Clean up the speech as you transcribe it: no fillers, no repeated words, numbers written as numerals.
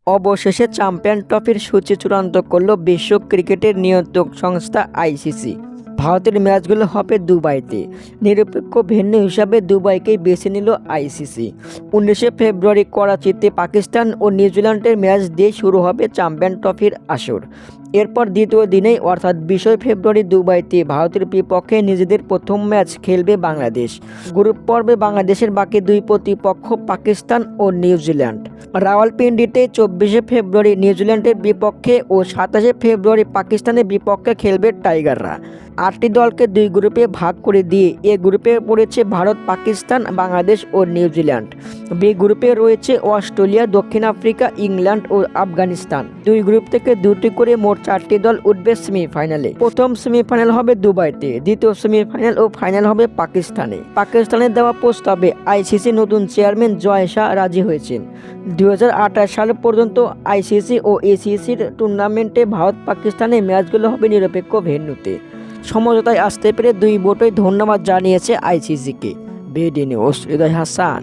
অবশেষে চ্যাম্পিয়ন ট্রফির সূচি চূড়ান্ত করল বিশ্ব ক্রিকেটের নিয়ন্ত্রক সংস্থা আইসিসি। ভারতের ম্যাচগুলো হবে দুবাইতে। নিরপেক্ষ ভেন্যু হিসাবে দুবাইকেই বেছে নিল আইসিসি। 19শে ফেব্রুয়ারি করাচিতে পাকিস্তান ও নিউজিল্যান্ডের ম্যাচ দিয়ে শুরু হবে চ্যাম্পিয়ন ট্রফির আসর। এরপর দ্বিতীয় দিনেই অর্থাৎ 20 ফেব্রুয়ারি দুবাইতে ভারতের বিপক্ষে নিজেদের প্রথম ম্যাচ খেলবে বাংলাদেশ। গ্রুপ পর্বে বাংলাদেশের বাকি দুই প্রতিপক্ষ পাকিস্তান ও নিউজিল্যান্ড। রাওয়ালপিন্ডিতে 24শে ফেব্রুয়ারি নিউজিল্যান্ডের বিপক্ষে ও 27শে ফেব্রুয়ারি পাকিস্তানের বিপক্ষে খেলবে টাইগাররা। 8টি দলকে দুই গ্রুপে ভাগ করে দিয়ে এ গ্রুপে পড়েছে ভারত, পাকিস্তান, বাংলাদেশ ও নিউজিল্যান্ড। বি গ্রুপে রয়েছে অস্ট্রেলিয়া, দক্ষিণ আফ্রিকা, ইংল্যান্ড ও আফগানিস্তান। দুই গ্রুপ থেকে দুটি করে মোট 4টি দল উঠবে সেমিফাইনালে। প্রথম সেমিফাইনাল হবে দুবাইতে, দ্বিতীয় সেমিফাইনাল ও ফাইনাল হবে পাকিস্তানে। পাকিস্তানের দেওয়া প্রস্তাবে আইসিসি নতুন চেয়ারম্যান জয় শাহ রাজি হয়েছেন। 2028 সাল পর্যন্ত আইসিসি ও এসিসির টুর্নামেন্টে ভারত পাকিস্তানের ম্যাচগুলো হবে নিরপেক্ষ ভেন্যুতে। সমঝোতায় আসতে পেরে দুই বোর্ডই ধন্যবাদ জানিয়েছে আইসিসিকে। বিডি নিউজ, হৃদয় হাসান।